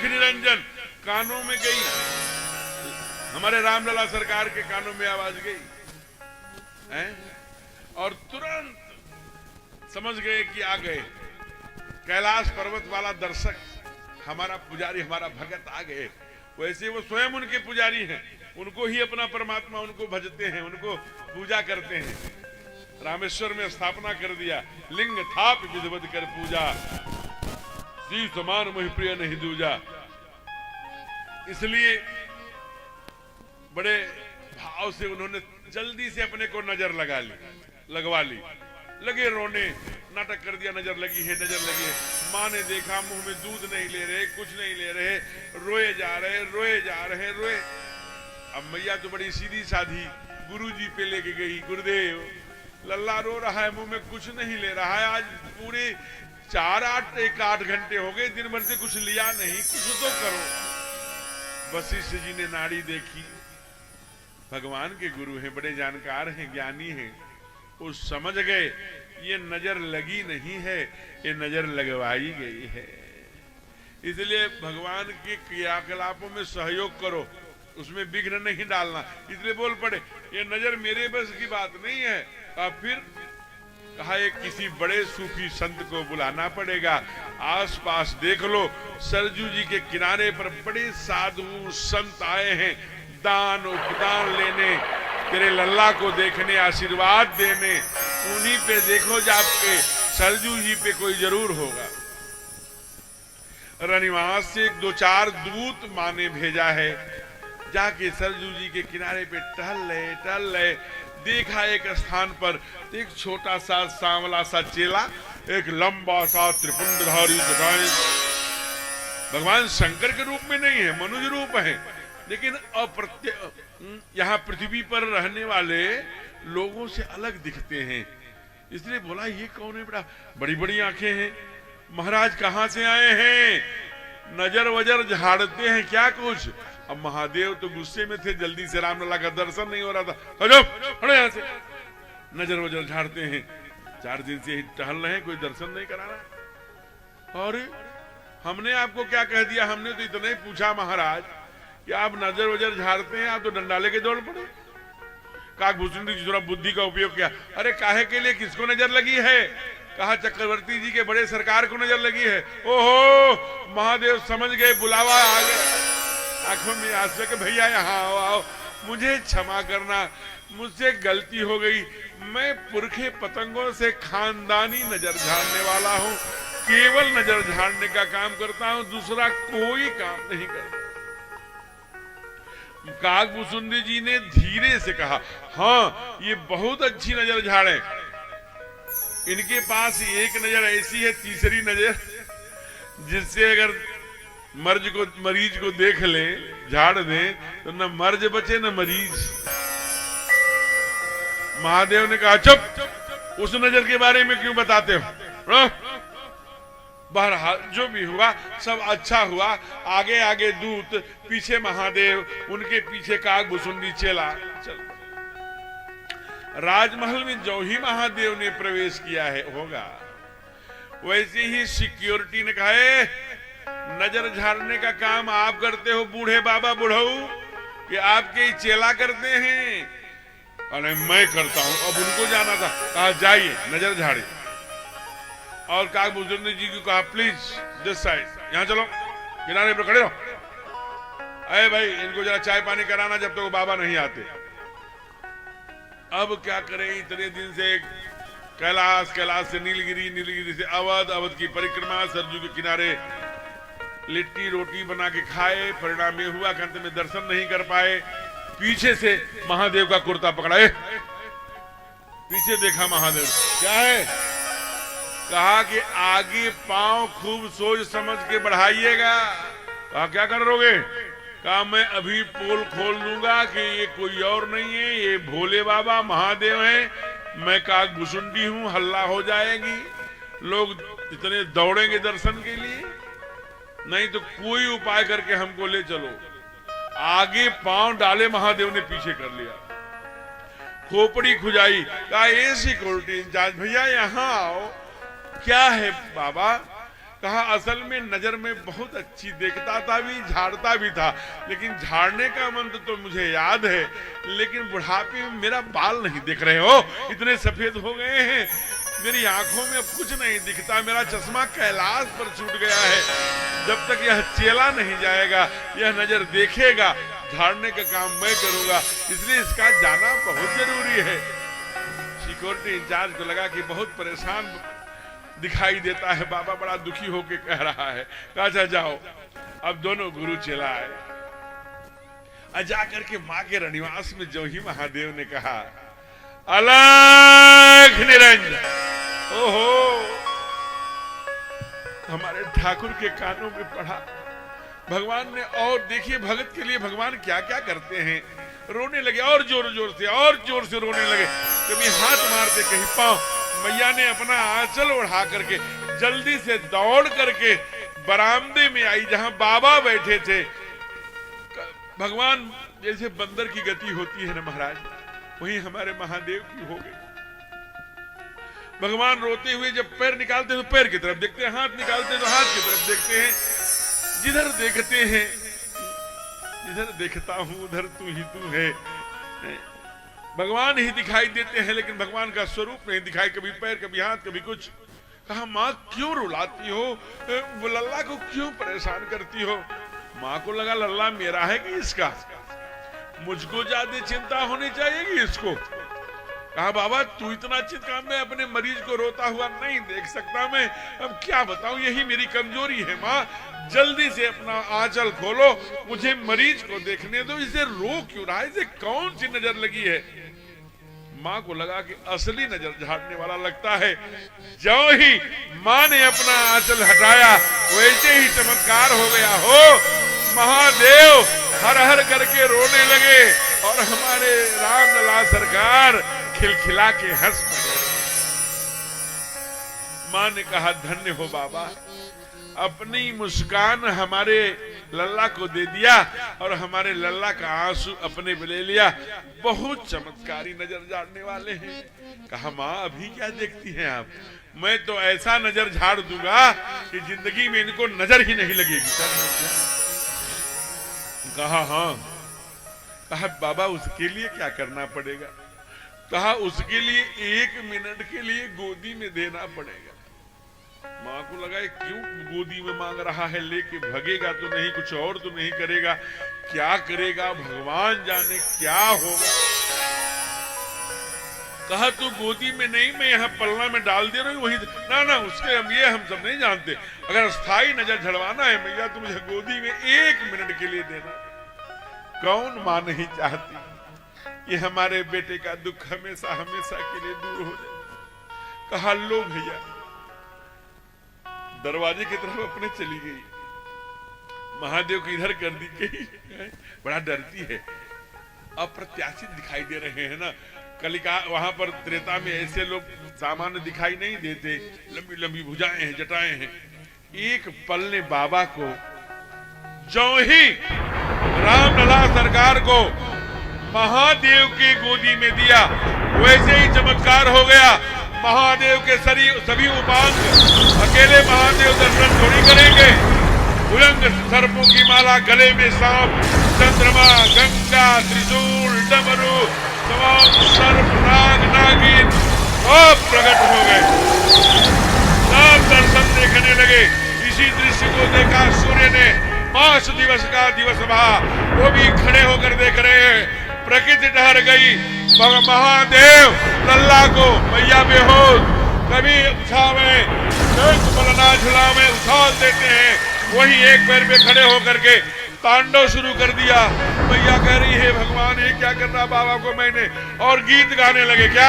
निरंजन कानों में गई, हमारे रामलला सरकार के कानों में आवाज गई है और तुरंत समझ गए कि आ गए कैलाश पर्वत वाला दर्शक, हमारा पुजारी, हमारा भगत आ गए। वैसे वो स्वयं उनके पुजारी हैं, उनको ही अपना परमात्मा, उनको भजते हैं, उनको पूजा करते हैं। रामेश्वर में स्थापना कर दिया, लिंग थाप विधिवत कर पूजा, शिव समान मोहि प्रिय नहीं दूजा। इसलिए बड़े भाव से उन्होंने जल्दी से अपने को नजर लगवा ली, लगे रोने, नाटक कर दिया, नजर लगी है, नजर लगी है। माँ ने देखा मुंह में दूध नहीं ले रहे, कुछ नहीं ले रहे, रोए जा रहे, रोए। अब मैया तो बड़ी सीधी साधी गुरुजी पे लेके गई, गुरुदेव लल्ला रो रहा है, मुंह में कुछ नहीं ले रहा है, आज पूरे 8 घंटे हो गए, दिन भर से कुछ लिया नहीं, कुछ तो करो। वशिष्ठ जी ने नाड़ी देखी, भगवान के गुरु हैं, बड़े जानकार हैं, ज्ञानी हैं, वो समझ गए ये नजर लगी नहीं है, ये नजर लगवाई गई है। इसलिए भगवान के क्रियाकलापों में सहयोग करो, उसमें विघ्न नहीं डालना। इसलिए बोल पड़े ये नजर मेरे बस की बात नहीं है। अब फिर कहा एक किसी बड़े सूफी संत को बुलाना पड़ेगा, आसपास देख लो, सरजू जी के किनारे पर बड़े साधु संत आए हैं दान उपदान लेने, तेरे लल्ला को देखने, आशीर्वाद देने। उन्हीं पे देखो जाके, सरजू जी पे कोई जरूर होगा। रनिवास से 2-4 दूत माँ ने भेजा है, जाके सरजू जी के किनारे पे टहल रहे। देखा एक स्थान पर एक छोटा सा सांवला सा चेला, एक लंबा सा त्रिपुंडधारी जटाएं, भगवान शंकर के रूप में नहीं है, मनुष्य रूप है, लेकिन यहाँ पृथ्वी पर रहने वाले लोगों से अलग दिखते हैं। इसलिए बोला ये कौन है, बड़ा बड़ी बड़ी आंखें हैं, महाराज कहाँ से आए हैं? नजर वजर झाड़ते हैं क्या कुछ? अब महादेव तो गुस्से में थे, जल्दी से रामलला का दर्शन नहीं हो रहा था, हटो यहाँ से, नजर वजर झाड़ते हैं। 4 दिन से ही टहल रहे हैं, कोई दर्शन नहीं करा रहा। और हमने आपको क्या कह दिया? हमने तो इतना ही पूछा महाराज कि आप नजर वजर झाड़ते हैं, आप तो डंडा लेके दौड़ पड़े। काकभूषण जी थोड़ा बुद्धि का उपयोग किया, अरे काहे के लिए, किसको नजर लगी है? कहा चक्रवर्ती जी के बड़े सरकार को नजर लगी है। ओहो, महादेव समझ गए, बुलावा आ गया, आंखों में आंसू के भैया यहाँ आओ, मुझे क्षमा करना, मुझसे गलती हो गई, मैं पुरखे पतंगों से खानदानी नजर झाड़ने वाला हूँ, केवल नजर झाड़ने का काम करता हूँ, दूसरा कोई काम नहीं करता। काकभूषण जी ने धीरे से कहा, हाँ ये बहुत अच्छी नजर झाड़े, इनके पास एक नजर ऐसी है, तीसरी नजर जिससे अगर मरीज को देख ले, झाड़ दे, तो न मर्ज बचे न मरीज। महादेव ने कहा चुप, उस नजर के बारे में क्यों बताते हो? बहरहाल जो भी हुआ सब अच्छा हुआ। आगे आगे दूत, पीछे महादेव, उनके पीछे काकभूषण चेला। चल राजमहल में जो ही महादेव ने प्रवेश किया है होगा, वैसे ही सिक्योरिटी ने कहा नजर झाड़ने का काम आप करते हो बूढ़े बाबा बुढ़ऊ, कि आपके चेला करते हैं? अरे मैं करता हूं। अब उनको जाना था, कहा जाइए नजर झाड़े। और काकभूषण जी को कहा प्लीज दिस साइड, यहाँ चलो, किनारे पर खड़े रहो। अरे भाई इनको जरा चाय पानी कराना जब तक तो बाबा नहीं आते। अब क्या करें, इतने दिन से कैलाश, कैलाश से नीलगिरी, नीलगिरी से अवध, अवध की परिक्रमा, सरजू के किनारे लिट्टी रोटी बना के खाए, परिणाम ये हुआ अंत में दर्शन नहीं कर पाए। पीछे से महादेव का कुर्ता पकड़ा, पीछे देखा महादेव, क्या है? कहा कि आगे पांव खूब सोच समझ के बढ़ाइएगा। कहा क्या करोगे? कहा मैं अभी पोल खोल दूंगा कि ये कोई और नहीं है, ये भोले बाबा महादेव हैं, मैं काकभूषुंडी हूं, हल्ला हो जाएगी, लोग इतने दौड़ेंगे दर्शन के लिए, नहीं तो कोई उपाय करके हमको ले चलो। आगे पांव डाले, महादेव ने पीछे कर लिया, खोपड़ी खुजाई। कहा ए सिक्योरिटी इंचार्ज भैया यहाँ आओ। क्या है बाबा? कहा असल में नजर में बहुत अच्छी देखता था भी, झाड़ता भी था, लेकिन झाड़ने का मंत्र तो मुझे याद है, लेकिन बुढ़ापे में मेरा बाल नहीं दिख रहे हो, इतने सफेद हो गए हैं, मेरी आंखों में अब कुछ नहीं दिखता, मेरा चश्मा कैलाश पर छूट गया है। जब तक यह चेला नहीं जाएगा, यह नजर देखेगा, झाड़ने का काम मैं करूंगा, इसलिए इसका जाना बहुत जरूरी है। सिक्योरिटी इंचार्ज को लगा कि बहुत परेशान दिखाई देता है, बाबा बड़ा दुखी होके कह रहा है। अच्छा जाओ। अब दोनों गुरु चेला आए, जाकर के माँ के रनिवास में जो ही महादेव ने कहा अलग निरंजन, ओहो, हमारे ठाकुर के कानों में पड़ा। भगवान ने, और देखिए भगत के लिए भगवान क्या क्या करते हैं, रोने लगे और जोर जोर से रोने लगे, कभी हाथ मारते कहीं पांव। मैया ने अपना आंचल उड़ा करके जल्दी से दौड़ करके बरामदे में आई जहां बाबा बैठे थे। भगवान जैसे बंदर की गति होती है ना महाराज, वही हमारे महादेव की हो गई। भगवान रोते हुए जब पैर निकालते तो पैर की तरफ देखते हैं, हाथ निकालते तो हाथ की तरफ देखते हैं, जिधर देखते हैं, जिधर देखता हूं उधर तू ही तू है। भगवान ही दिखाई देते हैं, लेकिन भगवान का स्वरूप नहीं दिखाई, कभी पैर कभी हाथ कभी कुछ। कहा माँ क्यों रुलाती हो, वो लल्ला को क्यों परेशान करती हो? माँ को लगा लल्ला मेरा है कि इसका, मुझको ज्यादा चिंता होनी चाहिए कि इसको। कहा बाबा तू इतना चिंता, मैं अपने मरीज को रोता हुआ नहीं देख सकता, मैं अब क्या बताऊं, यही मेरी कमजोरी है। माँ जल्दी से अपना आंचल खोलो, मुझे मरीज को देखने दो, इसे रो क्यों रहा है, इसे कौन सी नजर लगी है? माँ को लगा कि असली नजर झाड़ने वाला लगता है। जो ही माँ ने अपना आंचल हटाया वैसे ही चमत्कार हो गया हो, महादेव हर हर करके रोने लगे और हमारे रामलला सरकार खिलखिला के हंस पड़े। माँ ने कहा धन्य हो बाबा, अपनी मुस्कान हमारे लल्ला को दे दिया और हमारे लल्ला का आंसू अपने पे ले लिया, बहुत चमत्कारी नजर झाड़ने वाले हैं। कहा माँ अभी क्या देखती हैं आप, मैं तो ऐसा नजर झाड़ दूंगा कि जिंदगी में इनको नजर ही नहीं लगेगी। कहा हाँ। कहा बाबा उसके लिए क्या करना पड़ेगा? कहा उसके लिए 1 मिनट के लिए गोदी में देना पड़ेगा। माँ को लगा क्यों गोदी में मांग रहा है, लेके भगेगा तो नहीं, कुछ और तो नहीं करेगा, क्या करेगा भगवान जाने क्या होगा। कहा तू गोदी में नहीं, मैं यहाँ पलना में डाल दे रही हूँ, वही ना उसके हम सब नहीं जानते, अगर स्थायी नजर झड़वाना है मैया तो मुझे गोदी में 1 मिनट के लिए देना। कौन माँ नहीं चाहती कि हमारे बेटे का दुख हमेशा हमेशा के लिए दूर हो जाए। कहा लो भैया, दरवाजे की तरफ अपने चली गई, महादेव को इधर कर दी गई, बड़ा डरती है, अप्रत्याशित दिखाई दे रहे हैं ना। कलिका वहां पर त्रेता में ऐसे लोग सामान्य दिखाई नहीं देते, लंबी लंबी भुजाएं हैं, जटाएं हैं। एक पल ने बाबा को जो ही रामलला सरकार को महादेव की गोदी में दिया वैसे ही चमत्कार हो गया। महादेव के सभी उपांग अकेले महादेव दर्शन थोड़ी करेंगे, उलंग सर्पों की माला, गले में सांप, चंद्रमा, गंगा, त्रिशूल, डमरू, तमाम सर्प, नाग, नागिन सब प्रकट हो गए, सब दर्शन देखने लगे। इसी दृश्य को देखा सूर्य ने, मास दिवस का दिवस भा, वो भी खड़े होकर देख रहे हैं। प्रकृति ठहर गई, महादेव लल्ला को मैया बेहोश कभी उठावे, बलना झुलावे, उछाल देते हैं, वही एक पैर पे खड़े होकर के तांडव शुरू कर दिया। मैया कह रही है भगवान ये क्या कर रहा बाबा को मैंने, और गीत गाने लगे। क्या